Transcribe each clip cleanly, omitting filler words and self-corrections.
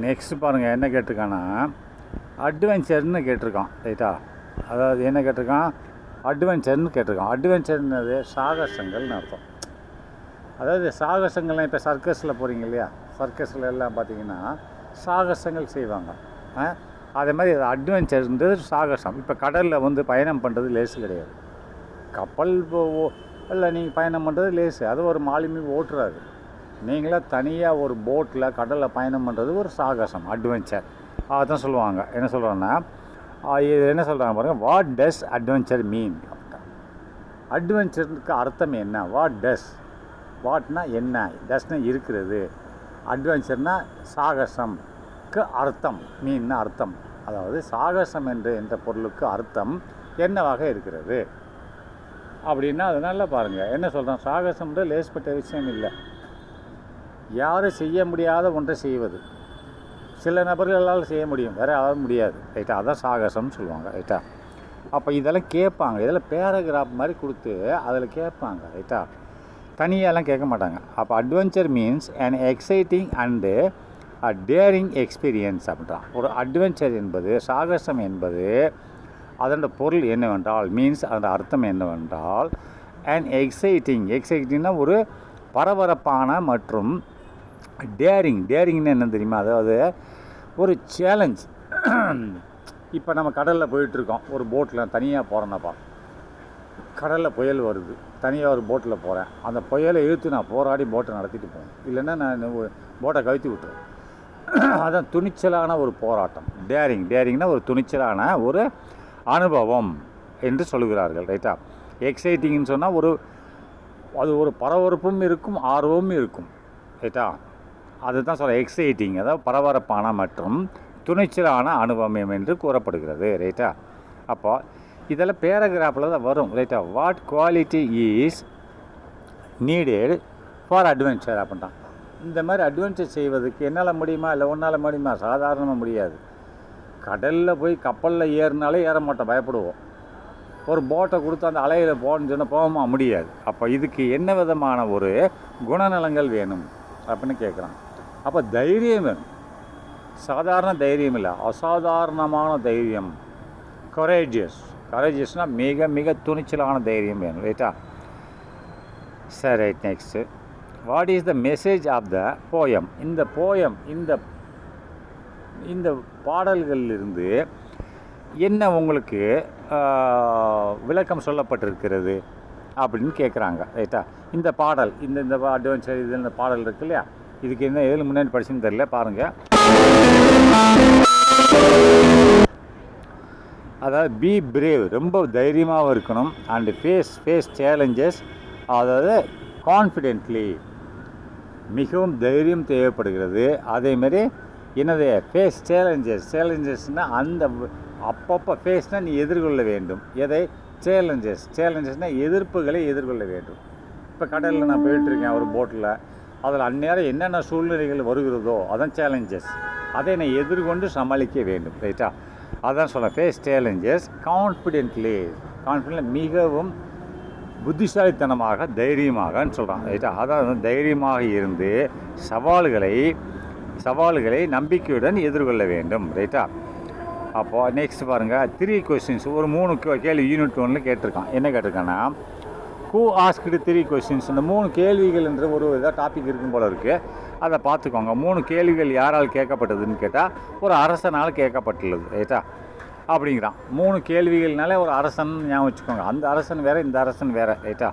Next பாருங்கள் என்ன கேட்டிருக்கான்னா அட்வென்ச்சர்னு கேட்டிருக்கான். ரைட்டா, அதாவது என்ன கேட்டிருக்கான், அட்வென்ச்சர்னு கேட்டிருக்கான். அட்வென்ச்சர்னது சாகசங்கள்னு அர்த்தம். அதாவது சாகசங்கள்லாம் இப்போ சர்க்கஸில் போகிறீங்க இல்லையா, சர்க்கஸில் எல்லாம் பார்த்தீங்கன்னா சாகசங்கள் செய்வாங்க. அதே மாதிரி அது அட்வென்ச்சர்ன்றது சாகசம். இப்போ கடலில் வந்து பயணம் பண்ணுறது லேசு கிடையாது. கப்பல் இல்லை நீங்கள் பயணம் பண்ணுறது லேசு, அது ஒரு மாலுமி ஓட்டுறாரு. நீங்களாம் தனியாக ஒரு போட்டில் கடலில் பயணம் பண்ணுறது ஒரு சாகசம், அட்வென்ச்சர். அதான் சொல்லுவாங்க. என்ன சொல்கிறாங்கன்னா இது என்ன சொல்கிறாங்க பாருங்கள், வாட் டஸ் அட்வென்ச்சர் மீன் அப்படின்னா. அட்வென்ச்சருக்கு அர்த்தம் என்ன, வாட் டஸ், வாட்னா என்ன, டஸ்னா இருக்கிறது, அட்வென்ச்சர்னா சாகசம்க்கு அர்த்தம், மீன்னா அர்த்தம். அதாவது சாகசம் என்ற பொருளுக்கு அர்த்தம் என்னவாக இருக்கிறது அப்படின்னா அதனால பாருங்கள் என்ன சொல்கிறோம். சாகசம்ன்ற லேஸ்பட்ட விஷயம் இல்லை, யாரும் செய்ய முடியாத ஒன்றை செய்வது. சில நபர்களால் செய்ய முடியும், வேறு யாரும் முடியாது. ரைட்டா, அதான் சாகசம்னு சொல்லுவாங்க. ரைட்டா, அப்போ இதெல்லாம் கேட்பாங்க, இதெல்லாம் பேராகிராஃப் மாதிரி கொடுத்து அதில் கேட்பாங்க. ரைட்டா, தனியாலாம் கேட்க மாட்டாங்க. அப்போ adventure means an exciting and daring experience அப்படின்றான். ஒரு அட்வென்ச்சர் என்பது, சாகசம் என்பது அதோட பொருள் என்னவென்றால், மீன்ஸ் அதோட அர்த்தம் என்னவென்றால் அண்ட் எக்ஸைட்டிங்னா ஒரு பரபரப்பான மற்றும் டேரிங்னு என்ன தெரியுமா, அதாவது ஒரு சேலஞ்ச். இப்போ நம்ம கடலில் போயிட்டுருக்கோம், ஒரு போட்டில் தனியாக போகிறேன்னப்பா, கடலில் புயல் வருது, தனியாக ஒரு போட்டில் போகிறேன், அந்த புயலை இழுத்து நான் போராடி போட்டை நடத்திட்டு போவேன், இல்லைன்னா நான் போட்டை கவிழ்த்தி விட்டுருவேன். அதான் துணிச்சலான ஒரு போராட்டம். டேரிங்னா ஒரு துணிச்சலான ஒரு அனுபவம் என்று சொல்கிறார்கள். ரைட்டா, எக்ஸைட்டிங்னு சொன்னால் அது ஒரு பரபரப்பும் இருக்கும், ஆர்வமும் இருக்கும். ரைட்டா, அதுதான் சொல்ல எக்ஸைட்டிங், அதாவது பரபரப்பான மற்றும் துணிச்சலான அனுபவம் என்று கூறப்படுகிறது. ரைட்டா, அப்போ இதெல்லாம் பேராகிராஃபில் தான் வரும். ரைட்டா, what quality is needed for adventure அப்படின்ட்டான். இந்த மாதிரி அட்வென்ச்சர் செய்வதுக்கு என்னால் முடியுமா, இல்லை ஒன்றால் முடியுமா, சாதாரணமாக முடியாது. கடலில் போய் கப்பலில் ஏறினாலே ஏற மாட்டோம், பயப்படுவோம். ஒரு போட்டை கொடுத்து அந்த அலையில் போகணுன்னு சொன்னால் போகமா முடியாது. அப்போ இதுக்கு என்ன விதமான ஒரு குணநலங்கள் வேணும் அப்படின்னு கேட்குறான். அப்போ தைரியம் வேணும், சாதாரண தைரியம் இல்லை, அசாதாரணமான தைரியம். கரேஜியஸ்னால் மிக மிக துணிச்சலான தைரியம் வேணும். ரைட்டா, சரி, right. Next, what is the message of the poem. இந்த பாடல்களிலிருந்து என்ன உங்களுக்கு விளக்கம் சொல்லப்பட்டிருக்கிறது அப்படின்னு கேட்குறாங்க. ரைட்டா, இந்த பாடல் இந்த அட்வென்ச்சர் இது இந்த பாடல் இருக்கு இல்லையா, இதுக்கு என்ன எதில் முன்னாடி படிச்சுன்னு தெரியல பாருங்கள். அதாவது பி பிரேவ், ரொம்ப தைரியமாக இருக்கணும். அண்டு ஃபேஸ் சேலஞ்சஸ், அதாவது கான்ஃபிடென்ட்லி, மிகவும் தைரியம் தேவைப்படுகிறது. அதேமாரி என்னது, ஃபேஸ் சேலஞ்சஸ்னால் அந்த அப்பப்போ ஃபேஸ்னால் நீ எதிர்கொள்ள வேண்டும். எதை, சேலஞ்சஸ்னால் எதிர்ப்புகளை எதிர்கொள்ள வேண்டும். இப்போ கடலில் நான் போயிட்டுருக்கேன் ஒரு போட்டில், அதில் அந்நேரம் என்னென்ன சூழ்நிலைகள் வருகிறதோ அதான் சேலஞ்சஸ், அதை நான் எதிர்கொண்டு சமாளிக்க வேண்டும். ரைட்டா, அதான் சொல்கிறேன், ஃபேஸ் சேலஞ்சஸ் கான்ஃபிடென்ட்லி மிகவும் புத்திசாலித்தனமாக தைரியமாகன்னு சொல்கிறான். ரைட்டா, அதாவது தைரியமாக இருந்து சவால்களை நம்பிக்கையுடன் எதிர்கொள்ள வேண்டும். ரைட்டா, அப்போது நெக்ஸ்ட் பாருங்கள், 3 கொஸ்டின்ஸ், ஒரு 3 கேள்வி யூனிட் 1 கேட்டிருக்கான். என்ன கேட்டிருக்கான்னா, ஹூ ஆஸ்க்டு 3 கொஸ்டின்ஸ். இந்த 3 கேள்விகள் என்ற ஒரு இதாக டாபிக் இருக்கும் போல இருக்குது, அதை பார்த்துக்கோங்க. 3 கேள்விகள் யாரால் கேட்கப்பட்டதுன்னு கேட்டால் ஒரு அரசனால் கேட்கப்பட்டுள்ளது. ரைட்டா, அப்படிங்கிறான். 3 கேள்விகள்னாலே ஒரு அரசன் ஞாபகம் வச்சுக்கோங்க. அந்த அரசன் வேறு, இந்த அரசன் வேறு. ரைட்டா,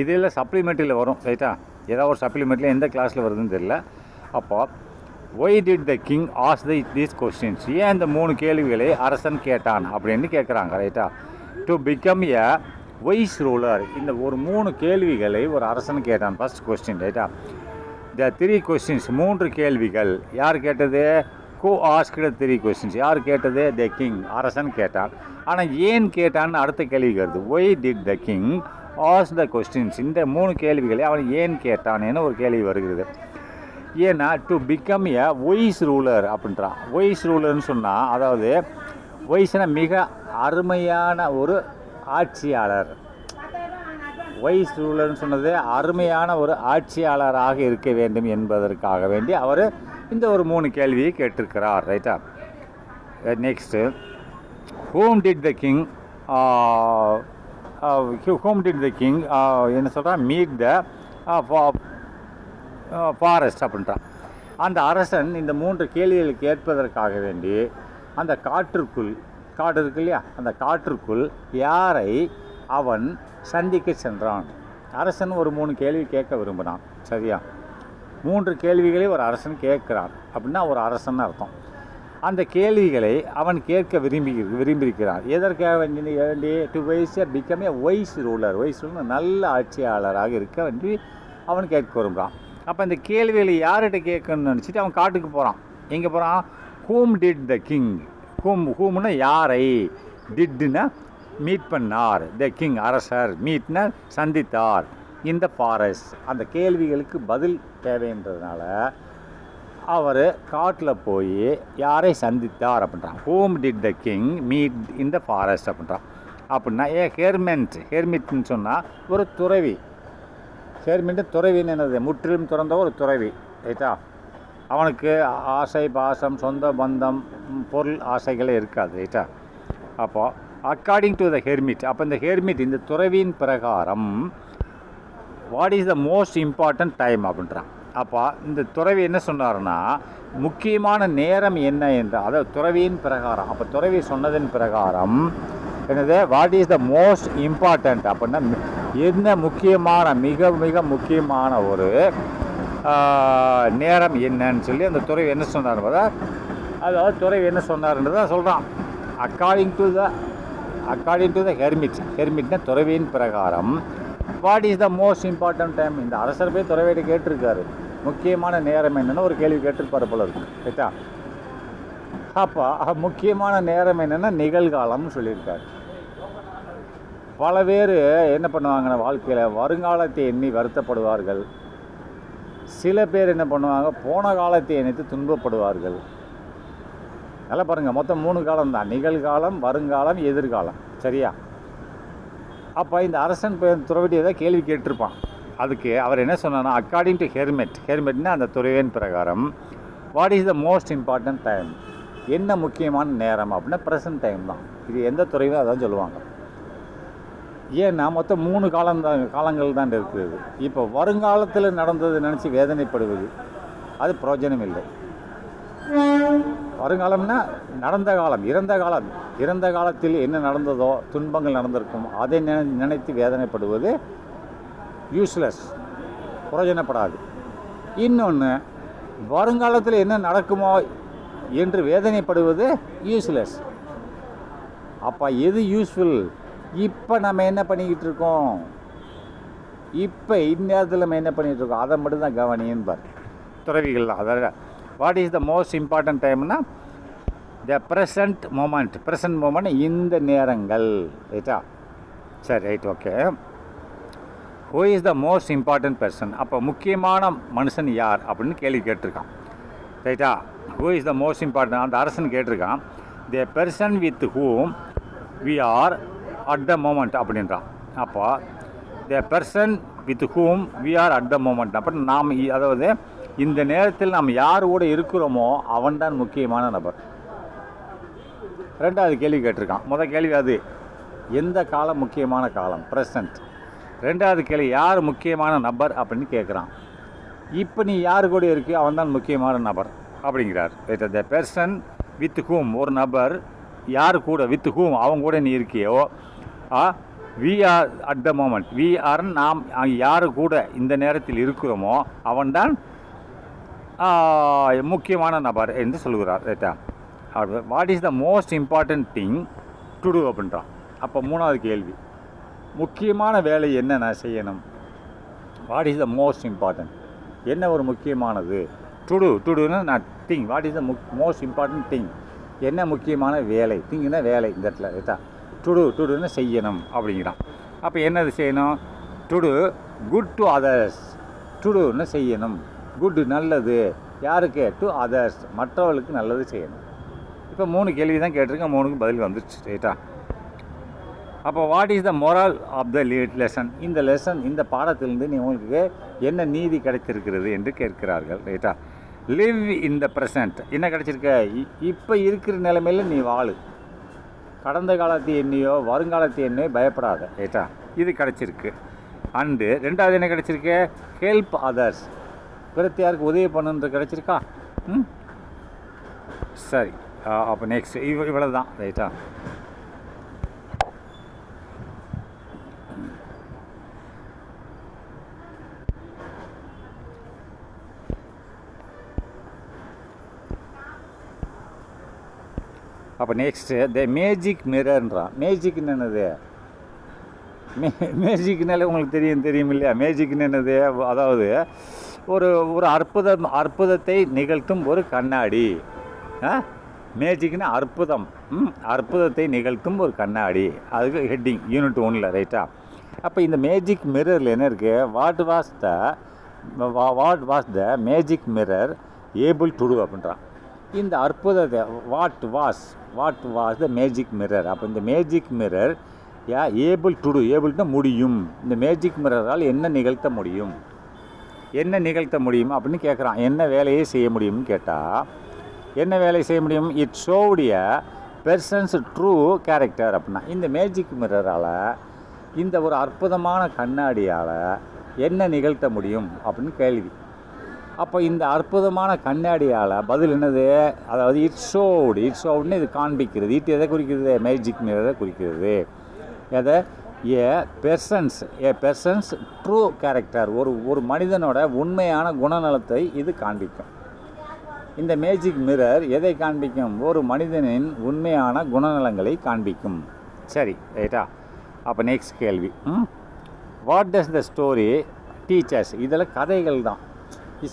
இதில் சப்ளிமெண்ட்ரியில் வரும். ரைட்டா, ஏதாவது ஒரு சப்ளிமெண்ட்ரியில் எந்த கிளாஸில் வருதுன்னு தெரியல. அப்போ why did the king ask these questions, ஏன் இந்த 3 கேள்விகளை அரசன் கேட்டான் அப்படின்னு கேட்குறாங்க. ரைட்டா, to become a wise ruler. இந்த ஒரு 3 கேள்விகளை ஒரு அரசன் கேட்டான். First question. ரைட்டா, த 3 கொஸ்டின்ஸ், 3 கேள்விகள் யார் கேட்டது, ஹூ ஆஸ்க்டு 3 கொஸ்டின்ஸ், யார் கேட்டது, த கிங், அரசன் கேட்டான். ஆனால் ஏன் கேட்டான்னு அடுத்த கேள்வி வருது, Y did the king ask the questions. இந்த 3 கேள்விகளை அவன் ஏன் கேட்டான்னு ஒரு கேள்வி வருகிறது. ஏன்னா to become a wise ruler அப்படின்றான். வைஸ் ரூலர்னு சொன்னால், அதாவது வைஸ்னா மிக அருமையான ஒரு ஆட்சியாளர். வைஸ் ரூலர்னு சொன்னது அருமையான ஒரு ஆட்சியாளராக இருக்க வேண்டும் என்பதற்காக வேண்டி அவர் இந்த ஒரு 3 கேள்வியை கேட்டிருக்கிறார். ரைட்டா? Next, whom did the king என்ன சொல்கிறான், மீட் த ஃபாரஸ்ட் அப்படின்றான். அந்த அரசன் இந்த 3 கேள்விகளுக்கு ஏற்பதற்காக வேண்டி அந்த காடு இருக்கு இல்லையா, அந்த காற்றுக்குள் யாரை அவன் சந்திக்க சென்றான். அரசன் ஒரு 3 கேள்வி கேட்க விரும்பினான். சரியா? 3 கேள்விகளை ஒரு அரசன் கேட்குறான் அப்படின்னா ஒரு அரசன் அர்த்தம். அந்த கேள்விகளை அவன் கேட்க விரும்பியிருக்கிறான். எதற்காக வேண்டி to become a wise ruler. நல்ல ஆட்சியாளராக இருக்க வேண்டி அவன் கேட்க விரும்புகிறான். அப்போ இந்த கேள்விகளை யார்கிட்ட கேட்கணும்னு நினச்சிட்டு அவன் காட்டுக்கு போகிறான். எங்கே போகிறான்? ஹூம் டிட் த கிங். ஹூம்னா யாரை, டிட்னா மீட் பண்ணார், த கிங் அரசர், மீட்னா சந்தித்தார், இந்த ஃபாரஸ்ட். அந்த கேள்விகளுக்கு பதில் தேவைன்றதுனால அவர் காட்டில் போய் யாரை சந்தித்தார் அப்படின்றான். ஹூம் did the king meet in the forest அப்படின்றான். அப்படின்னா ஹெர்மிட்னு சொன்னால் ஒரு துறவி. ஹெர்மிட்டு துறவின்னு என்னது, முற்றிலும் துறந்த ஒரு துறவி. ரைட்டா? அவனுக்கு ஆசை பாசம் சொந்த பந்தம் பொருள் ஆசைகளே இருக்காது. ரைட்டா? அப்போ அக்கார்டிங் டு த ஹெர்மிட், அப்போ இந்த ஹெர்மிட் இந்த துறவியின் பிரகாரம் what is the most important time அப்படின்றான். அப்போ இந்த துறவி என்ன சொன்னார்னா முக்கியமான நேரம் என்ன என்ற, அதாவது துறவியின் பிரகாரம். அப்போ துறவி சொன்னதன் பிரகாரம் என்னது, what is the most important அப்படின்னா என்ன முக்கியமான மிக மிக முக்கியமான ஒரு நேரம் என்னன்னு சொல்லி அந்த துறவி என்ன சொன்னார். அதாவது துறவி என்ன சொன்னார்ன்றதை சொல்கிறான். அக்கார்டிங் டு த ஹெர்மிட்னா துறவியின் பிரகாரம் what is the most important time. இந்த அரசர் போய் துறவியிட்ட கேட்டிருக்காரு, முக்கியமான நேரம் என்னென்னு ஒரு கேள்வி கேட்டிருப்பார் போல இருக்கு. ரைட்டா? அப்போ முக்கியமான நேரம் என்னென்னா நிகழ்காலம்னு சொல்லியிருக்காரு. பல பேர் என்ன பண்ணுவாங்கன்னா வாழ்க்கையில் வருங்காலத்தை எண்ணி வருத்தப்படுவார்கள். சில பேர் என்ன பண்ணுவாங்க, போன காலத்தை நினைத்து துன்பப்படுவார்கள். நல்லா பாருங்கள், மொத்தம் 3 காலம் தான், நிகழ்காலம், வருங்காலம், எதிர்காலம். சரியா? அப்போ இந்த அரசன் துறவிட்டு ஏதாவது கேள்வி கேட்டிருப்பான். அதுக்கு அவர் என்ன சொன்னார்னா அக்கார்டிங் டு ஹெர்மிட்னா அந்த துறவியின் பிரகாரம் what is the most important time, என்ன முக்கியமான நேரம் அப்படின்னா ப்ரெசன்ட் டைம் தான். இது எந்த துறையும் அதான் சொல்லுவாங்க. ஏன்னா மொத்தம் 3 காலங்கள் தான் இருக்குது. இப்போ வருங்காலத்தில் நடந்தது நினச்சி வேதனைப்படுவது அது பிரயோஜனம் இல்லை. வருங்காலம்னா நடந்த காலம், இறந்த காலத்தில் என்ன நடந்ததோ துன்பங்கள் நடந்திருக்கும் அதை நினைத்து வேதனைப்படுவது யூஸ்லெஸ், பிரயோஜனப்படாது. இன்னொன்று, வருங்காலத்தில் என்ன நடக்குமோ என்று வேதனைப்படுவது யூஸ்லெஸ். அப்போ எது யூஸ்ஃபுல்? இப்போ நம்ம என்ன பண்ணிக்கிட்டு இருக்கோம், இப்போ இந்நேரத்தில் நம்ம என்ன பண்ணிகிட்டு இருக்கோம் அதை மட்டும்தான் கவனியன்பார் துறவிகள்லாம். அதாவது what is the most important டைம்னா த ப்ரெசன்ட் மொமெண்ட், இந்த நேரங்கள். ரைட்டா? சரி, right, okay. Who is the most important person, அப்போ முக்கியமான மனுஷன் யார் அப்படின்னு கேள்வி கேட்டிருக்கான். ரைட்டா? Who is the most important அந்த அரசன் கேட்டிருக்கான். The person with whom we are at the moment அப்படின்றான். அப்போ the person with whom we are at the moment அப்போ நாம், அதாவது இந்த நேரத்தில் நாம் யார் கூட இருக்கிறோமோ அவன்தான் முக்கியமான நபர். 2வது கேள்வி கேட்டிருக்கான். முதல் கேள்வி அது எந்த காலம் முக்கியமான காலம், ப்ரெசன்ட். 2வது கேள்வி யார் முக்கியமான நபர் அப்படின்னு கேட்குறான். இப்போ நீ யார் கூட இருக்கியோ அவன் தான் முக்கியமான நபர் அப்படிங்கிறார். த பர்சன் வித் ஹூம், ஒரு நபர் யார் கூட, வித் ஹூம் அவங்க கூட நீ இருக்கியோ, we are at the moment, we are நாம் யார் கூட இந்த நேரத்தில் இருக்கிறோமோ அவன்தான் முக்கியமான நபர் என்று சொல்கிறார். ரைட்டா? What is the most important thing to do அப்படின்றான். அப்போ 3வது கேள்வி முக்கியமான வேலை என்ன நான் செய்யணும். What is the most important, என்ன ஒரு முக்கியமானது. டுடுன்னா நான் thing, what is the most important thing, என்ன முக்கியமான வேலை. திங்னா வேலை இந்த இடத்துல. ரைட்டா? டுடுன்னு செய்யணும் அப்படிங்கிறான். அப்போ என்னது செய்யணும்? டுடு குட் டு அதர்ஸ், டுடுன்னு செய்யணும். குட் நல்லது, யாருக்கு? டு அதர்ஸ், மற்றவர்களுக்கு நல்லது செய்யணும். இப்போ 3 கேள்வி தான் கேட்டிருக்கேன், 3க்கும் பதில் வந்துடுச்சு. ரைட்டா? அப்போ what is the moral of the lesson, இந்த பாடத்திலிருந்து நீ உங்களுக்கு என்ன நீதி கிடைத்திருக்கிறது என்று கேட்கிறார்கள். ரைட்டா? Live in the present. என்ன கிடச்சிருக்க? இப்போ இருக்கிற நிலைமையில் நீ வாழு. கடந்த காலத்து எண்ணியோ வருங்காலத்து எண்ணியோ பயப்படாத. ரைட்டா? இது கிடச்சிருக்கு. அண்டு ரெண்டாவது என்ன கிடச்சிருக்கு? Help others. பிறத்தியாருக்கு உதவி பண்ணுன்றது கிடச்சிருக்கா? சரி, அப்போ நெக்ஸ்ட் இவ்வளோ தான். ரைட்டா? அப்போ நெக்ஸ்ட்டு த மேஜிக் மிரர்ன்றான். மேஜிக்னு என்னது? மேஜிக்னாலே உங்களுக்கு தெரியும் இல்லையா? மேஜிக்னு என்னது? அதாவது ஒரு ஒரு அற்புதத்தை நிகழ்த்தும் ஒரு கண்ணாடி. மேஜிக்னா அற்புதம். அற்புதத்தை நிகழ்த்தும் ஒரு கண்ணாடி. அதுக்கு ஹெட்டிங் யூனிட் 1ல். ரைட்டா? அப்போ இந்த மேஜிக் மிரரில் என்ன இருக்குது? What was the magic mirror able to do அப்படின்றான். இந்த அற்புதத்தை what was the magic mirror. அப்போ இந்த magic mirror able to do. ஏபிள்னா முடியும். இந்த மேஜிக் மிரரால் என்ன நிகழ்த்த முடியும் அப்படின்னு கேட்குறான். என்ன வேலையை செய்ய முடியும்னு கேட்டால் என்ன வேலையை செய்ய முடியும்? It showed a person's true character அப்படின்னா இந்த மேஜிக் மிரரால், இந்த ஒரு அற்புதமான கண்ணாடியால் என்ன நிகழ்த்த முடியும் அப்படின்னு கேள்வி. அப்போ இந்த அற்புதமான கண்ணாடியால் பதில் என்னது? அதாவது இட் ஷோவுட்னு இது காண்பிக்கிறது. இட் எதை குறிக்கிறது? மேஜிக் மிரரை குறிக்கிறது. எதை? ஏ பெர்சன்ஸ் ட்ரூ கேரக்டர். ஒரு மனிதனோட உண்மையான குணநலத்தை இது காண்பிக்கும். இந்த மேஜிக் மிரர் எதை காண்பிக்கும்? ஒரு மனிதனின் உண்மையான குணநலங்களை காண்பிக்கும். சரி, ரைட்டா? அப்போ நெக்ஸ்ட் கேள்வி, what does the story teachers? இதில் கதைகள் தான்.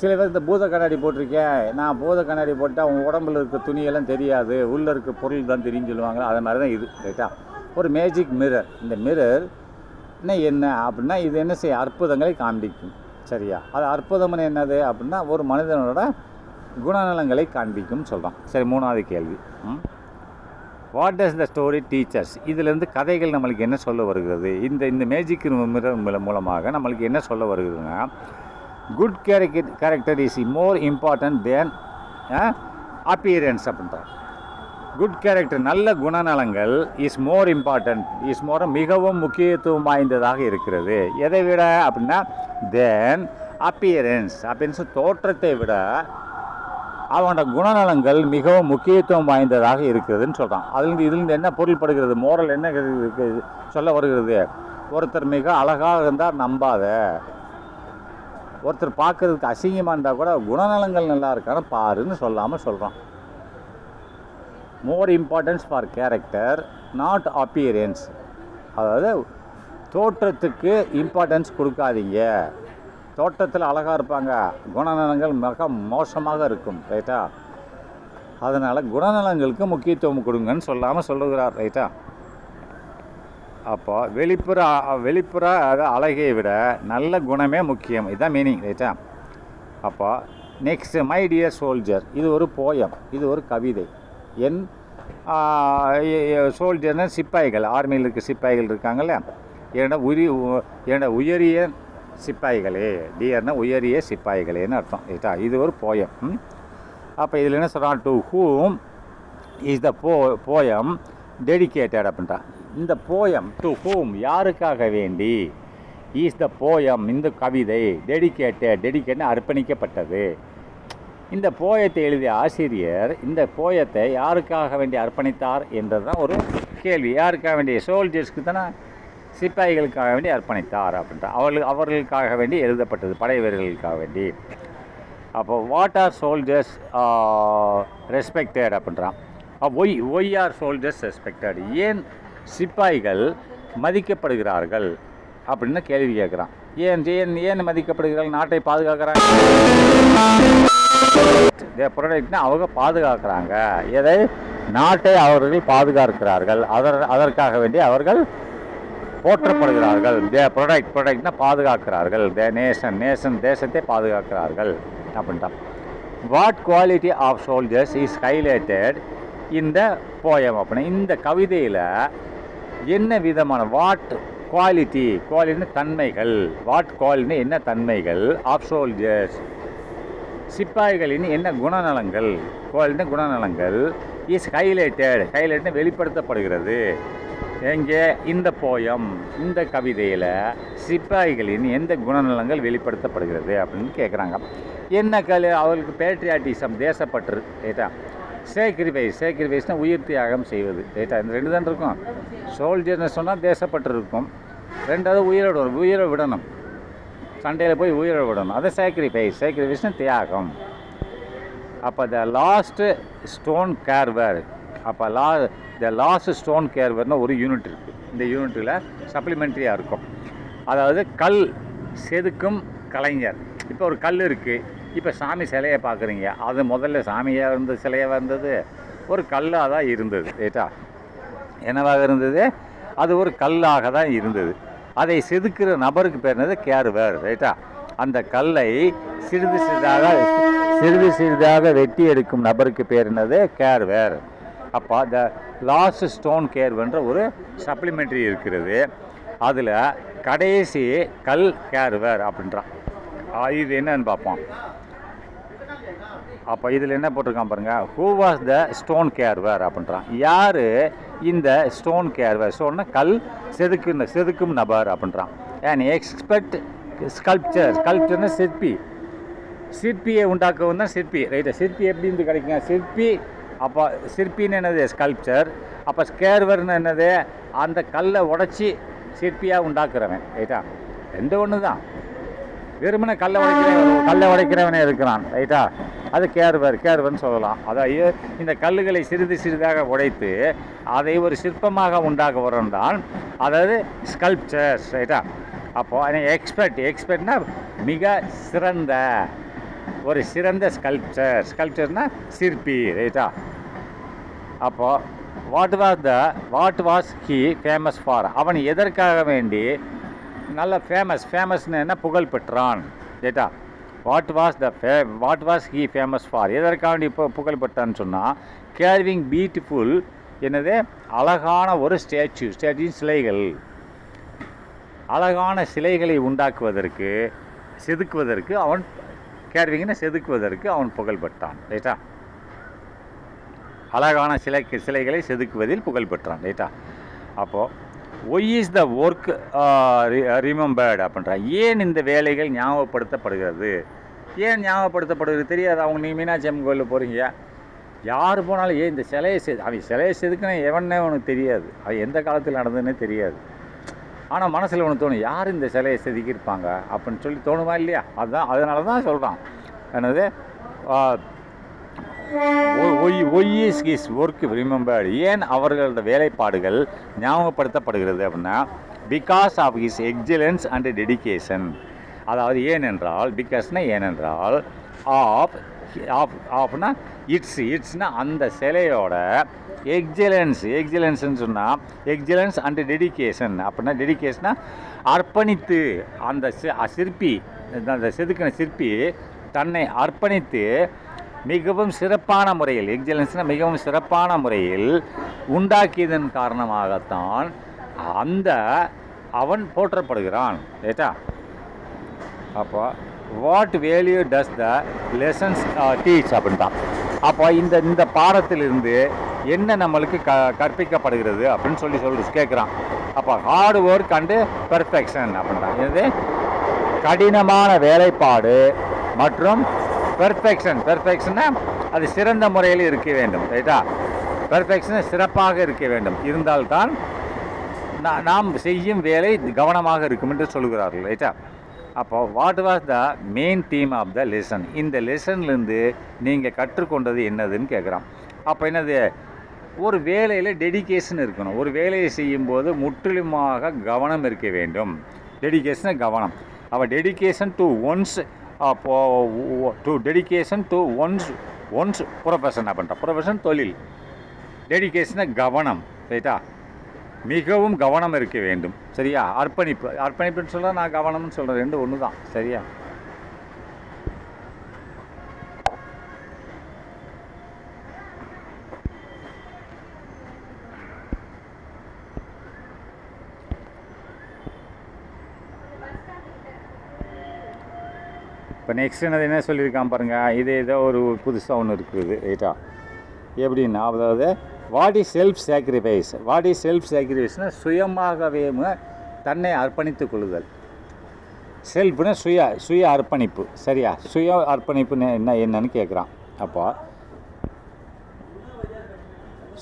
சில பேர் இந்த பூத கண்ணாடி போட்டிருக்கேன், நான் பூத கண்ணாடி போட்டால் உங்கள் உடம்புல இருக்க துணியெல்லாம் தெரியாது, உள்ளே இருக்க பொருள் தான் தெரியும்னு சொல்லுவாங்க. அது மாதிரி தான் இது. ரைட்டா? ஒரு மேஜிக் மிரர். இந்த மிரர் என்ன அப்படின்னா இது என்ன செய்ய? அற்புதங்களை காண்பிக்கும். சரியா? அது அற்புதம்னு என்னது அப்படின்னா ஒரு மனிதனோட குணநலங்களை காண்பிக்கும் சொல்கிறான். சரி, மூணாவது கேள்வி, what does the story teachers? இதிலேருந்து கதைகள் நம்மளுக்கு என்ன சொல்ல வருகிறது? இந்த மேஜிக் மிரர் மூலமாக நம்மளுக்கு என்ன சொல்ல வருகிறதுன்னா, good character is more important than appearance அப்படின்றான். குட் கேரக்டர், நல்ல குணநலங்கள் மிகவும் முக்கியத்துவம் வாய்ந்ததாக இருக்கிறது. எதை விட அப்படின்னா தென் அப்பியரன்ஸ் தோற்றத்தை விட அவனோட குணநலங்கள் மிகவும் முக்கியத்துவம் வாய்ந்ததாக இருக்கிறதுன்னு சொல்கிறான். இதுலேருந்து என்ன பொருள்படுகிறது? மோரல் என்ன சொல்ல வருகிறது? ஒருத்தர் மிக அழகாக இருந்தால் நம்பாத. ஒருத்தர் பார்க்குறதுக்கு அசிங்கமாக இருந்தால் கூட குணநலங்கள் நல்லா இருக்கான்னு பாருன்னு சொல்லாமல் சொல்கிறான். More importance for character not appearance. அதாவது தோற்றத்துக்கு இம்பார்ட்டன்ஸ் கொடுக்காதீங்க. தோற்றத்தில் அழகாக இருப்பாங்க, குணநலங்கள் மிக மோசமாக இருக்கும். ரைட்டா? அதனால் குணநலங்களுக்கு முக்கியத்துவம் கொடுங்கன்னு சொல்லாமல் சொல்லுகிறார். ரைட்டா? அப்போ வெளிப்புற அழகை விட நல்ல குணமே முக்கியம். இதுதான் மீனிங். ரைட்டா? அப்போ நெக்ஸ்ட்டு மை டியர் சோல்ஜர். இது ஒரு போயம், இது ஒரு கவிதை. என் சோல்ஜர்னா சிப்பாய்கள், ஆர்மியில் இருக்க சிப்பாய்கள் இருக்காங்கள்ல, என்னோட உயரிய சிப்பாய்களே. டியர்னா உயரிய சிப்பாய்களேன்னு அர்த்தம். ரைட்டா? இது ஒரு போயம். அப்போ இதில் என்ன சொல்கிறான்? To whom is the poem dedicated அப்படின்றான். இந்த போயம் டு ஹூம் யாருக்காக வேண்டி, இஸ் த போயம் இந்த கவிதை டெடிகேட்னா அர்ப்பணிக்கப்பட்டது. இந்த போயத்தை எழுதிய ஆசிரியர் இந்த போயத்தை யாருக்காக வேண்டி அர்ப்பணித்தார் என்றது தான் ஒரு கேள்வி. யாருக்காக வேண்டிய? சோல்ஜர்ஸ்க்கு தானே, சிப்பாய்களுக்காக வேண்டி அர்ப்பணித்தார் அப்படின்ட்டு அவர்களுக்காக வேண்டி எழுதப்பட்டது, படை வீரர்களுக்காக வேண்டி. அப்போ வாட் ஆர் சோல்ஜர்ஸ் ரெஸ்பெக்டட் அப்படின்றான். Why are soldiers respected? ஏன் சிப்பாய்கள் மதிக்கப்படுகிறார்கள் அப்படின்னு கேள்வி கேட்குறான். ஏன் மதிக்கப்படுகிறார்கள்? நாட்டை பாதுகாக்கிறாங்க. ப்ரொடெக்ட்னா அவங்க பாதுகாக்கிறாங்க. எதை? நாட்டை அவர்கள் பாதுகாக்கிறார்கள். அதற்காக வேண்டி அவர்கள் போற்றப்படுகிறார்கள். ப்ரொடெக்ட்னா பாதுகாக்கிறார்கள். நேஷன் தேசத்தை பாதுகாக்கிறார்கள் அப்படின்ட்டான். What quality of soldiers is highlighted இந்த போயம் அப்படின்னா இந்த கவிதையில் என்ன விதமான குவாலிட்டின்னு தன்மைகள், வாட் குவாலிட்டின்னு என்ன தன்மைகள் ஆஃப் சோல்ஜர்ஸ் சிப்பாய்களின் என்ன குணநலங்கள், குணநலங்கள் இஸ் ஹைலைட்டட்னு வெளிப்படுத்தப்படுகிறது. எங்கே? இந்த போயம், இந்த கவிதையில் சிப்பாய்களின் எந்த குணநலங்கள் வெளிப்படுத்தப்படுகிறது அப்படின்னு கேட்குறாங்க. என்ன அவர்களுக்கு பேட்ரியாட்டிசம், தேசப்பற்று, ரைட்டா. சேக்ரிஃபைஸ்னால் உயிர் தியாகம் செய்வது, ரைட்டா. இந்த ரெண்டு தான் இருக்கும். சோல்ஜர்னு சொன்னால் தேசப்பற்று இருக்கும், ரெண்டாவது உயிரை விடணும், சண்டையில் போய் உயிரை விடணும், அதை சேக்ரிஃபைஸ்னால் தியாகம். அப்போ த லாஸ்ட் ஸ்டோன் கேர்வர், அப்போ த லாஸ்ட் ஸ்டோன் கேர்வர்னு ஒரு யூனிட் இருக்குது. இந்த யூனிட்டில் சப்ளிமெண்ட்ரியாக இருக்கும். அதாவது கல் செதுக்கும் கலைஞர். இப்போ ஒரு கல் இருக்குது, இப்போ சாமி சிலையை பார்க்குறீங்க, அது முதல்ல சாமியாக இருந்த சிலையாக இருந்தது, ஒரு கல்லாக தான் இருந்தது, ரைட்டா. என்னவாக இருந்தது? அது ஒரு கல்லாக தான் இருந்தது. அதை செதுக்கிற நபருக்கு பேர் என்னது? கேர்வர், ரைட்டா. அந்த கல்லை சிறிது சிறிதாக வெட்டி எடுக்கும் நபருக்கு பேர் என்னது? கேர்வர். அப்போ த லாஸ்ட் ஸ்டோன் கேர்வர்ன்ற ஒரு சப்ளிமெண்ட்ரி இருக்கிறது. அதில் கடைசி கல் கேர்வர் அப்படின்றான். இது என்னன்னு பார்ப்போம். அப்போ இதில் என்ன போட்டிருக்கான் பாருங்கள், ஹூ வாஸ் த ஸ்டோன் கேர்வர் அப்படின்றான். யார் இந்த ஸ்டோன் கேர்வர்? ஸ்டோன்னா கல் செதுக்கும் நபர் அப்படின்றான். அண்ட் எக்ஸ்பர்ட் ஸ்கல்ப்சர்னா சிற்பியை உண்டாக்கவும் தான் சிற்பி, ரைட்டா. சிற்பி எப்படி இருந்து கிடைக்குங்க? சிற்பி. அப்போ சிற்பின்னு என்னது? ஸ்கல்ப்சர். அப்போ கேர்வர்னு என்னது? அந்த கல்லை உடச்சி சிற்பியாக உண்டாக்குறவன், ரைட்டா. ரெண்டு ஒன்று தான். வெறுமனே கல்லை உடைக்கிறவனே இருக்கிறான், ரைட்டா. அது கேர்வர்னு சொல்லலாம். அதாவது இந்த கல்லுகளை சிறிதாக உடைத்து அதை ஒரு சிற்பமாக உண்டாக்குவரன் தான், அதாவது ஸ்கல்ப்சர்ஸ், ரைட்டா. அப்போது எக்ஸ்பர்ட்னா மிக சிறந்த, ஒரு சிறந்த ஸ்கல்ப்சர்னா சிற்பி, ரைட்டா. அப்போது what was he famous for? அவன் எதற்காக வேண்டி நல்ல ஃபேமஸ்னு என்ன? புகழ் பெற்றான், ரைட்டா. What was he famous for? எதற்காக வேண்டி இப்போ புகழ் பெற்றான்னு சொன்னால், கேர்விங் பியூட்டிஃபுல், என்னது? அழகான ஒரு ஸ்டாச்சு சிலைகள், அழகான சிலைகளை உண்டாக்குவதற்கு, செதுக்குவதற்கு அவன் செதுக்குவதற்கு அவன் புகழ் பெற்றான், ரைட்டா. அழகான சிலைகளை செதுக்குவதில் புகழ் பெற்றான், ரைட்டா. அப்போது why is the work remembered அப்படின்றான். ஏன் இந்த வேலைகள் ஞாபகப்படுத்தப்படுகிறது? ஏன் ஞாபகப்படுத்தப்படுகிறது தெரியாது. அவங்க நீ மீனாட்சி அம்மன் கோயிலில் போகிறீங்க, யார் போனாலும் ஏன் இந்த அவன் சிலையை செதுக்குன்னு எவனே உனக்கு தெரியாது, அது எந்த காலத்தில் நடந்ததுன்னே தெரியாது. ஆனால் மனசில் ஒன்று தோணும், யார் இந்த சிலையை செதுக்கியிருப்பாங்க அப்படின்னு சொல்லி தோணுமா இல்லையா? அதனால தான் சொல்கிறான், என்னது? Why is his work remembered. ஏன் அவர்களோட வேலைப்பாடுகள் ஞாபகப்படுத்தப்படுகிறது அப்படின்னா, because of his excellence and dedication. அதாவது ஏனென்றால், ஏனென்றால் ஆஃப்னா இட்ஸ்னா அந்த சிலையோட எக்ஸலன்ஸ்ன்னு சொன்னால் எக்ஸலன்ஸ் அண்ட் டெடிகேஷன். அப்படின்னா டெடிகேஷனா அர்ப்பணித்து, அந்த சிற்பி, அந்த செதுக்கின சிற்பி தன்னை அர்ப்பணித்து மிகவும் சிறப்பான முறையில், எக்ஸலன்ஸ்னால் மிகவும் சிறப்பான முறையில் உண்டாக்கியதன் காரணமாகத்தான் அவன் போற்றப்படுகிறான், ரைட்டா. அப்போ what value does the lessons teach அப்படின்ட்டான். அப்போ இந்த பாடத்திலிருந்து என்ன நம்மளுக்கு கற்பிக்கப்படுகிறது அப்படின்னு சொல்லி கேட்குறான். அப்போ ஹார்ட் ஒர்க் அண்டு பெர்ஃபெக்ஷன் அப்படின்றான். இது கடினமான வேலைப்பாடு மற்றும் பெர்ஃபெக்ஷன்னா அது சிறந்த முறையில் இருக்க வேண்டும், ரைட்டா. பெர்ஃபெக்ஷன் சிறப்பாக இருக்க வேண்டும், இருந்தால்தான் நாம் செய்யும் வேலை கவனமாக இருக்கும் என்று சொல்கிறார்கள், ரைட்டா. அப்போது what was the main theme of the lesson? இந்த லெசன்லேருந்து நீங்கள் கற்றுக்கொண்டது என்னதுன்னு கேட்குறான். அப்போ என்னது? ஒரு வேலையில் டெடிகேஷன் இருக்கணும். ஒரு வேலையை செய்யும்போது முற்றிலுமாக கவனம் இருக்க வேண்டும். டெடிகேஷன் கவனம். அப்போ டெடிகேஷன் டு ஒன்ஸ் ப்ரொஃபஷன் அப்படின்ற ப்ரொஃபஷன் தொழில். டெடிகேஷனை கவனம், ரைட்டா. மிகவும் கவனம் இருக்க வேண்டும், சரியா. அர்ப்பணிப்புன்னு சொல்ல, நான் கவனம்னு சொல்கிறேன், ரெண்டு ஒன்று தான், சரியா. இப்போ நெக்ஸ்ட் என்ன சொல்லியிருக்கான் பாருங்கள், இது ஏதோ ஒரு புதுசாக ஒன்று இருக்குது ரைட்டா. எப்படின்னா, அதாவது what is self sacrifice. What is self சாக்ரிஃபைஸ்னால் சுயமாகவே தன்னை அர்ப்பணித்துக் கொள்ளுதல். செல்ஃப்னா சுய அர்ப்பணிப்பு. சரியா? சுய அர்ப்பணிப்புன்னு என்னன்னு கேட்குறான். அப்போ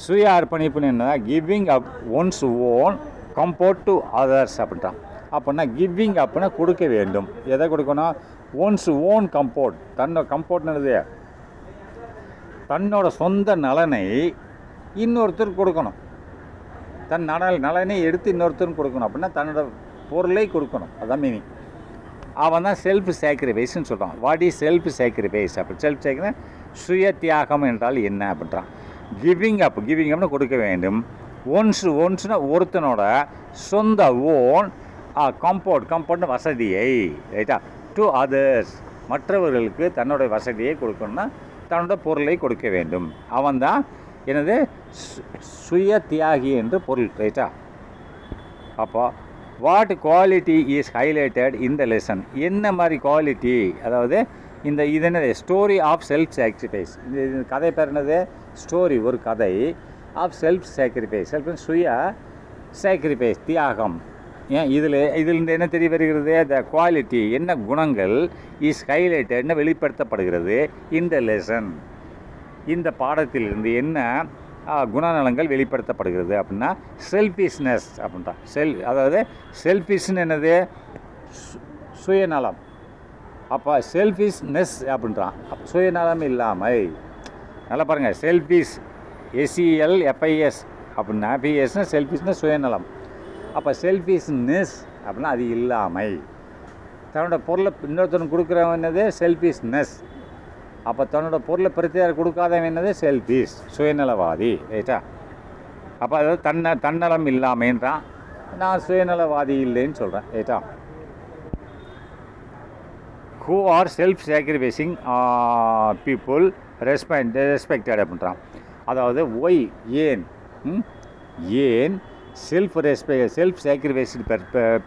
சுய அர்ப்பணிப்புன்னு என்ன, giving up one's own comfort to others அப்படின்ட்டான். அப்படின்னா கிவிங் அப்னா கொடுக்க வேண்டும். எதை கொடுக்கணும்? Once own comfort. கம்போர்ட்னது தன்னோட சொந்த நலனை இன்னொருத்தர் கொடுக்கணும். தன் நலனை எடுத்து இன்னொருத்தரும் கொடுக்கணும். அப்படின்னா தன்னோட பொருளை கொடுக்கணும். அதான் மீனிங். அவன் தான் செல்ஃப் சாக்ரிஃபைஸ்ன்னு சொல்கிறான். வாட் இஸ் செல்ஃப் சாக்ரிஃபைஸ் அப்படி செல்ஃப் சாக்ரிஃபைஸ் சுய தியாகம் என்றால் என்ன அப்படின்றான். கிவிங் அப்னு கொடுக்க வேண்டும். ஒன்ஸ்னால் ஒருத்தனோட சொந்த ஓன் கம்போர்ட்னு வசதியை ரைட்டா டு அதர்ஸ் மற்றவர்களுக்கு தன்னோட வசதியை கொடுக்கணும்னா தன்னோட பொருளை கொடுக்க வேண்டும். அவன்தான் எனது சுய தியாகி என்று பொருள் ரைட்டா. அப்போ what quality is highlighted in the lesson. என்ன மாதிரி குவாலிட்டி, அதாவது இது என்னது ஸ்டோரி ஆஃப் செல்ஃப் சாக்ரிஃபைஸ். இந்த கதை பேர் என்னது? ஸ்டோரி, ஒரு கதை ஆஃப் செல்ஃப் சாக்ரிஃபைஸ். சுய சாக்ரிஃபைஸ், தியாகம். ஏன் இதில் என்ன தெரிய வருகிறது? த குவாலிட்டி, என்ன குணங்கள் இஸ் ஹைலைட்டட்னு வெளிப்படுத்தப்படுகிறது இந்த லெசன். இந்த பாடத்திலிருந்து என்ன குணநலங்கள் வெளிப்படுத்தப்படுகிறது அப்படின்னா செல்ஃபிஷ்னஸ் அப்படின்றான். அதாவது செல்ஃபிஷ்னு என்னது? சுயநலம். அப்போ செல்ஃபிஷ்னஸ் அப்படின்றான். சுயநலம் இல்லாமை. நல்லா பாருங்கள், செல்ஃபிஷ் SELFIS அப்படின்னா பிஎஸ்னா செல்ஃபிஷ்னா சுயநலம். அப்போ செல்ஃபிஷ்னஸ் அப்படின்னா அது இல்லாமை. தன்னோட பொருளை இன்னொருத்தனுக்கு கொடுக்குறவன் என்னது? செல்ஃபிஷ்னஸ். அப்போ தன்னோட பொருளை பிரத்தியார் கொடுக்காதவன் என்னது? செல்ஃபிஷ், சுயநலவாதி ரைட்டா. அப்போ அதாவது தன்னலம் இல்லாமன்றான். நான் சுயநலவாதி இல்லைன்னு சொல்கிறேன் ரைட்டா. Who are self sacrificing people respected அப்படின்றான். அதாவது ஒய், ஏன் செல்ஃப் சாக்ரிஃபைஸ்டு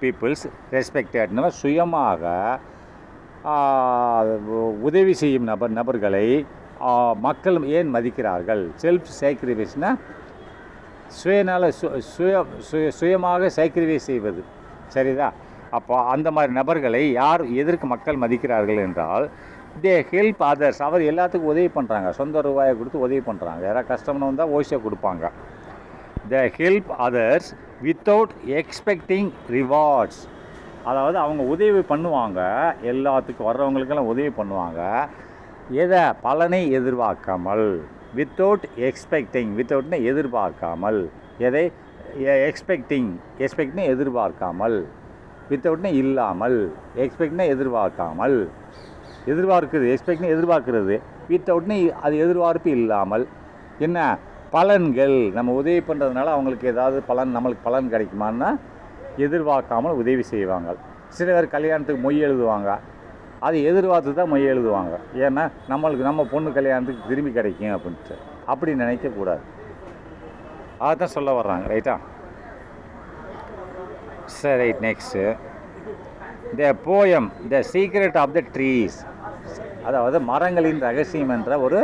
பீப்புள்ஸ் ரெஸ்பெக்டட்னா சுயமாக உதவி செய்யும் நபர்களை மக்கள் ஏன் மதிக்கிறார்கள்? செல்ஃப் சாக்ரிஃபைஸ்னால் சுயமாக சாக்ரிஃபைஸ் செய்வது. சரிதா? அப்போ அந்த மாதிரி நபர்களை எதற்கு மக்கள் மதிக்கிறார்கள் என்றால் தே ஹெல்ப் அதர்ஸ். அவர் எல்லாத்துக்கும் உதவி பண்ணுறாங்க. சொந்த ரூபாயை கொடுத்து உதவி பண்ணுறாங்க. யாராவது கஷ்டம்னு வந்தால் ஓசியாக கொடுப்பாங்க. They help others without expecting rewards. அதாவது அவங்க உதவி பண்ணுவாங்க, எல்லாத்துக்கும் வர்றவங்களுக்கெல்லாம் உதவி பண்ணுவாங்க. எதை? பலனை எதிர்பார்க்காமல். வித்தவுட்னா எதிர்பார்க்காமல். எதை? எக்ஸ்பெக்ட்னா எதிர்பார்க்காமல். வித்தவுட்னா இல்லாமல். எக்ஸ்பெக்ட்னா எதிர்பார்க்காமல். எக்ஸ்பெக்ட்னா எதிர்பார்க்கிறது. வித்தவுட்னா அது எதிர்பார்ப்பு இல்லாமல். என்ன பலன்கள்? நம்ம உதவி பண்ணுறதுனால அவங்களுக்கு ஏதாவது நம்மளுக்கு பலன் கிடைக்குமான்னா எதிர்பார்க்காமல் உதவி செய்வாங்க. சில பேர் கல்யாணத்துக்கு மொய் எழுதுவாங்க. அது எதிர்பார்த்து தான் மொய் எழுதுவாங்க. ஏன்னா நம்ம பொண்ணு கல்யாணத்துக்கு திரும்பி கிடைக்கும் அப்படின்ட்டு. அப்படி நினைக்கக்கூடாது. அதுதான் சொல்ல வர்றாங்க ரைட்டா. சரி, right. Next the poem the secret of the trees. அதாவது மரங்களின் ரகசியம் என்ற ஒரு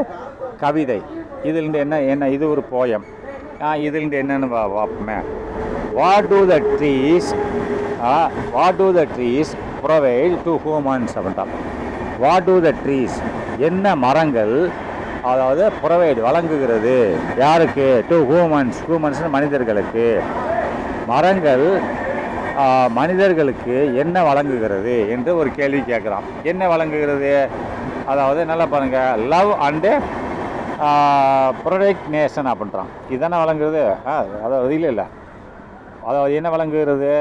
கவிதை. இதிலிருந்து என்ன இது ஒரு போயம். இதிலிருந்து என்னென்னு பார்ப்போமே. What do the trees provide to humans அப்படின்ட்டா. வாட் டு த ட்ரீஸ், என்ன மரங்கள் அதாவது ப்ரொவைட் வழங்குகிறது யாருக்கு? டு ஹியூமன்ஸ்னு மனிதர்களுக்கு. மரங்கள் மனிதர்களுக்கு என்ன வழங்குகிறது என்று ஒரு கேள்வி கேட்குறான். என்ன வழங்குகிறது? அதாவது நல்லா பாருங்கள், லவ் அண்டு ப்ரொடெக்ட் நேஷன் அப்படின்றான். இதுதானே வழங்குறது. அதாவது இல்லை அதாவது என்ன வழங்குகிறது?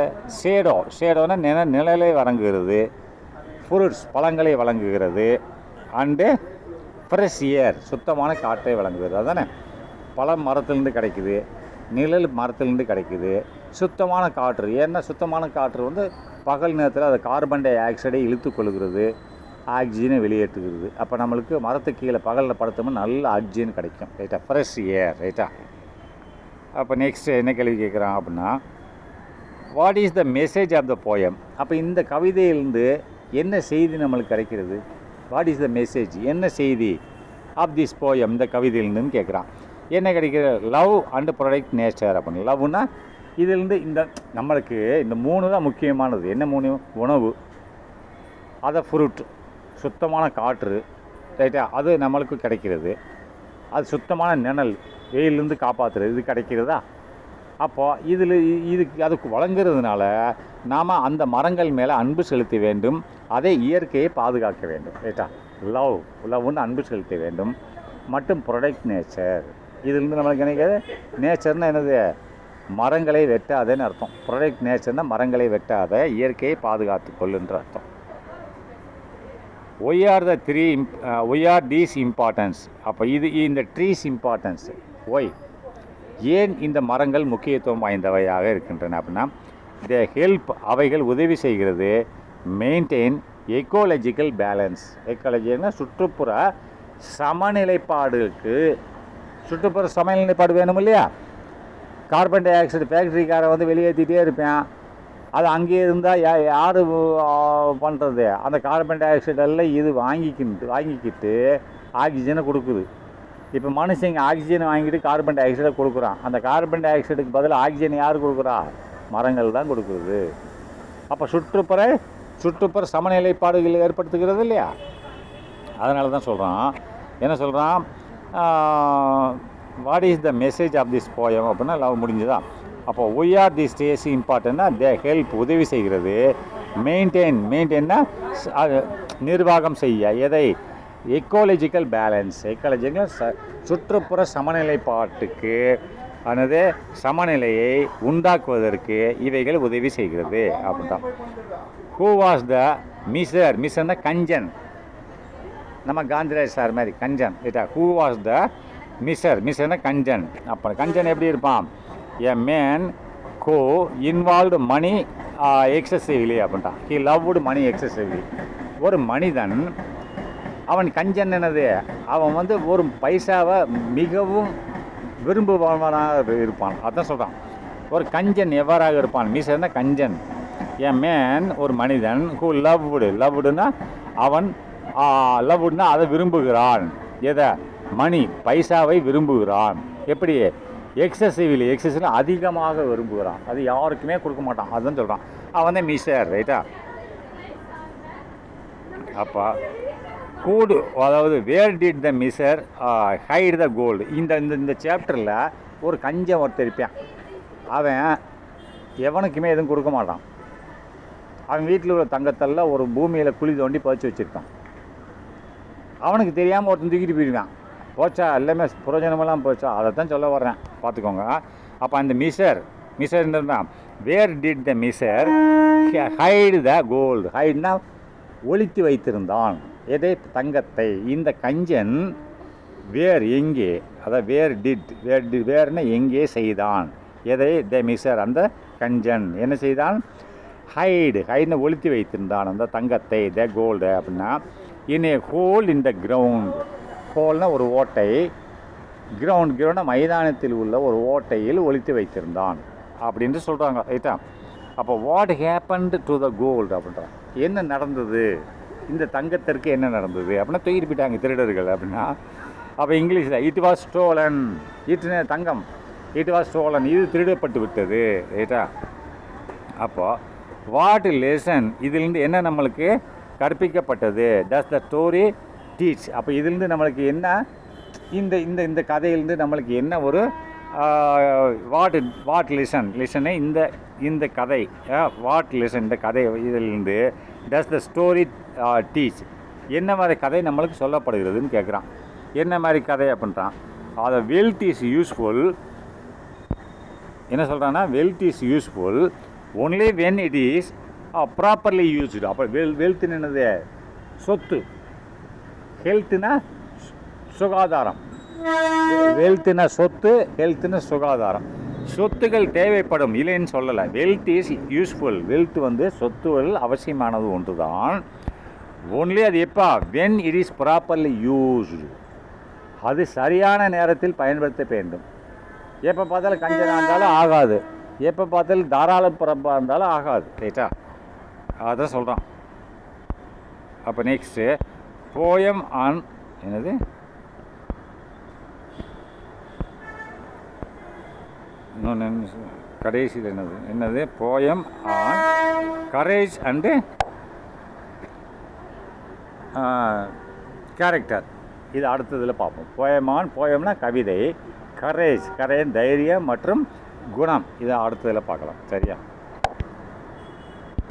ஷேடோன்னா நிழலை வழங்குகிறது. ஃப்ரூட்ஸ், பழங்களை வழங்குகிறது. அண்டு ஃப்ரெஷ் ஏர், சுத்தமான காற்றை வழங்குகிறது. அதானே பழம் மரத்துலேருந்து கிடைக்குது, நிழல் மரத்துலேருந்து கிடைக்குது. சுத்தமான காற்று, ஏன்னா சுத்தமான காற்று பகல் நேரத்தில் அது கார்பன் டை ஆக்சைடை இழுத்து கொள்கிறது, ஆக்சிஜனை வெளியேற்றுகிறது. அப்போ நம்மளுக்கு மரத்துக்கு கீழே பகலில் படுத்தோம்னா நல்ல ஆக்சிஜன் கிடைக்கும் ரைட்டா, ஃப்ரெஷ் ஏர் ரைட்டா. அப்போ நெக்ஸ்ட்டு என்ன கேள்வி கேட்குறான் அப்படின்னா, what is the message of the poem. அப்போ இந்த கவிதையிலேருந்து என்ன செய்தி நம்மளுக்கு கிடைக்கிறது? வாட் இஸ் த மெசேஜ், என்ன செய்தி ஆஃப் திஸ் போயம், இந்த கவிதையிலேருந்துன்னு கேட்குறான். என்ன கிடைக்கிற, லவ் அண்டு ப்ரொடெக்ட் நேச்சர் அப்படின்னு. லவ்னா இதிலேருந்து இந்த நம்மளுக்கு இந்த 3 தான் முக்கியமானது. என்ன 3? உணவு, அதை ஃப்ரூட், சுத்தமான காற்று, ரைட்டா, அது நம்மளுக்கு கிடைக்கிறது. அது சுத்தமான நிழல், வெயிலேருந்து காப்பாற்றுறது, இது கிடைக்கிறதா? அப்போது இதுக்கு அதுக்கு வழங்குறதுனால நாம் அந்த மரங்கள் மேலே அன்பு செலுத்த வேண்டும், அதை இயற்கையை பாதுகாக்க வேண்டும், ரைட்டா. லவ்னு அன்பு செலுத்த வேண்டும் மற்றும் ப்ரொடெக்ட் நேச்சர். இதிலிருந்து நம்மளுக்கு நினைக்கிறது, நேச்சர்னால் என்னது, மரங்களை வெட்டாதேன்னு அர்த்தம். ப்ரொடெக்ட் நேச்சர்னால் மரங்களை வெட்டாத, இயற்கையை பாதுகாத்து கொள்ளுன்ற அர்த்தம். Why are these importance. அப்போ இந்த ட்ரீஸ் இம்பார்ட்டன்ஸ், ஒய், ஏன் இந்த மரங்கள் முக்கியத்துவம் வாய்ந்தவையாக இருக்கின்றன அப்படின்னா, தே ஹெல்ப், அவைகள் உதவி செய்கிறது, மெயின்டைன் எக்கோலஜிக்கல் பேலன்ஸ். எக்காலஜினா சுற்றுப்புற சமநிலைப்பாடுக்கு. சுற்றுப்புற சமநிலைப்பாடு வேணும் இல்லையா? கார்பன் டை ஆக்சைடு ஃபேக்ட்ரிக்காரை வந்து வெளியேற்றிட்டே இருப்பேன், அது அங்கேயே இருந்தால் யார் பண்ணுறது? அந்த கார்பன் டை ஆக்சைடெல்லாம் இது வாங்கிக்கிட்டு ஆக்சிஜனை கொடுக்குது. இப்போ மனுஷங்க ஆக்சிஜனை வாங்கிட்டு கார்பன் டை ஆக்சைடை கொடுக்குறான். அந்த கார்பன் டை ஆக்சைடுக்கு பதில் ஆக்சிஜன் யார் கொடுக்குறா? மரங்கள் தான் கொடுக்குறது. அப்போ சுற்றுப்புற சமநிலைப்பாடுகள் ஏற்படுத்துகிறது இல்லையா? அதனால தான் சொல்கிறான், என்ன சொல்கிறான், what is the message of this poem அப்படின்னா லவ் முடிஞ்சுதான். அப்போ ஒய் ஆர் திஸ் டேஸ் இம்பார்ட்டன்னா, தே ஹெல்ப், உதவி செய்கிறது, மெயின்டைன்னா நிர்வாகம் செய்ய, எதை, எக்கோலஜிக்கல் பேலன்ஸ். எக்காலஜிக்கல் சுற்றுப்புற சமநிலைப்பாட்டுக்கு ஆனது சமநிலையை உண்டாக்குவதற்கு இவைகள் உதவி செய்கிறது அப்படின்ட்டான். ஹூ வாஸ் த மிஸ்ஸர்னா கஞ்சன், நம்ம காந்திராஜ் சார் மாதிரி கஞ்சன், ரைட்டா. ஹூ வாஸ் த மிஸ்ஸர்னா கஞ்சன். அப்போ கஞ்சன் எப்படி இருப்பான்? A man who involved money excessively அப்படின்ட்டான். He loved money excessively. ஒரு மனிதன், அவன் கஞ்சன் என்னது, அவன் வந்து ஒரு பைசாவை மிகவும் விரும்புபவனாக இருப்பான். அதான் சொல்கிறான். ஒரு கஞ்சன் எவ்வாறாக இருப்பான்? மிஸ்ஸர்னா கஞ்சன். எ மேன், ஒரு மனிதன், ஹூ லவ்டுனா அவன் லவ்டுனா அதை விரும்புகிறான். எதை? மணி, பைசாவை விரும்புகிறான். எப்படி? எக்ஸசிவ்னா அதிகமாக விரும்புகிறான். அது யாருக்குமே கொடுக்க மாட்டான். அதுதான் சொல்கிறான். அவன் தான் மிஸ்ஸர், ரைட்டா. அப்போ கூடு, அதாவது where did the miser hide the gold. இந்த சாப்டரில் ஒரு கஞ்சன் ஒருத்தர் இருப்பான். அவன் எவனுக்குமே எதுவும் கொடுக்க மாட்டான். அவன் வீட்டில் உள்ள தங்கத்தெல்லாம் ஒரு பூமியில் குழி தோண்டி பதிச்சு வச்சுருக்கான். அவனுக்கு தெரியாமல் ஒருத்தன் தூக்கிட்டு போயிடுவான். போச்சா, எல்லாமே புரோஜனமெல்லாம் போச்சா, அதை தான் சொல்ல வர்றேன், பார்த்துக்கோங்க. அப்போ அந்த மிஸ்ஸர் இருந்தான். Where did the miser hide the gold. ஹைட்னா ஒளித்து வைத்திருந்தான். எதை? தங்கத்தை. இந்த கஞ்சன் வேர், எங்கே, அதாவது வேர்னா எங்கே செய்தான். எதை? த மிஸ்ஸர், அந்த கஞ்சன் என்ன செய்தான்? ஹைடுன்னு ஒளித்து வைத்திருந்தான் அந்த தங்கத்தை, த கோல்டு அப்படின்னா. இன் ஏ ஹோல் இன் த கிரவுண்ட். ஹோல்னா ஒரு ஓட்டை, கிரவுண்ட்னா மைதானத்தில் உள்ள ஒரு ஓட்டையில் ஒளித்து வைத்திருந்தான் அப்படின்னு சொல்கிறாங்க, ரைட்டா. அப்போ what happened to the gold அப்படின்றான். என்ன நடந்தது இந்த தங்கத்திற்கு, என்ன நடந்தது அப்படின்னா, தூக்கிட்டு போயிட்டாங்க திருடர்கள் அப்படின்னா. அப்போ இங்கிலீஷில் it was stolon. Thangam, it was stolon, இது திருடப்பட்டு விட்டது, ரைட்டா. அப்போது வாட் லெசன், இதிலிருந்து என்ன நம்மளுக்கு கற்பிக்கப்பட்டது? டஸ் த ஸ்டோரி டீச். அப்போ இதிலிருந்து நம்மளுக்கு என்ன, இந்த கதையிலிருந்து நம்மளுக்கு என்ன ஒரு வாட் லெசனை இந்த கதை, வாட் லெசன், இந்த கதை இதிலிருந்து டஸ் த ஸ்டோரி டீச், என்ன மாதிரி கதை நம்மளுக்கு சொல்லப்படுகிறதுன்னு கேட்குறான். என்ன மாதிரி கதை அப்படின்றான். அதை வெல்த் இஸ் யூஸ்ஃபுல், என்ன சொல்கிறான்னா, wealth is useful only when it is properly used. அப்போ வெல்த்துன்னு என்னது? சொத்து. ஹெல்த்துனா சுகாதாரம். வெல்த்துனா சொத்து, ஹெல்த்துனா சுகாதாரம். சொத்துக்கள் தேவைப்படும், இல்லைன்னு சொல்லலை. Wealth is useful. வெல்த் வந்து சொத்துகள் அவசியமானது ஒன்று தான். ஒன்லி அது எப்போ? When it is properly used, அது சரியான நேரத்தில் பயன்படுத்த வேண்டும். எப்போ பார்த்தாலும் கஞ்சனாக இருந்தாலும் ஆகாது, எப்போ பார்த்தாலும் தாராள பிறப்பாக இருந்தாலும் ஆகாது, ரைட்டா. அதான் சொல்கிறான். அப்போ நெக்ஸ்ட்டு போயம் ஆன் என்னது இன்னொன்று கடைசியில் என்னது poem on courage and character. இது அடுத்ததில் பார்ப்போம். போயம்னா கவிதை, கரேஜ் தைரியம் மற்றும் குணம், இதை அடுத்ததில் பார்க்கலாம். சரியா?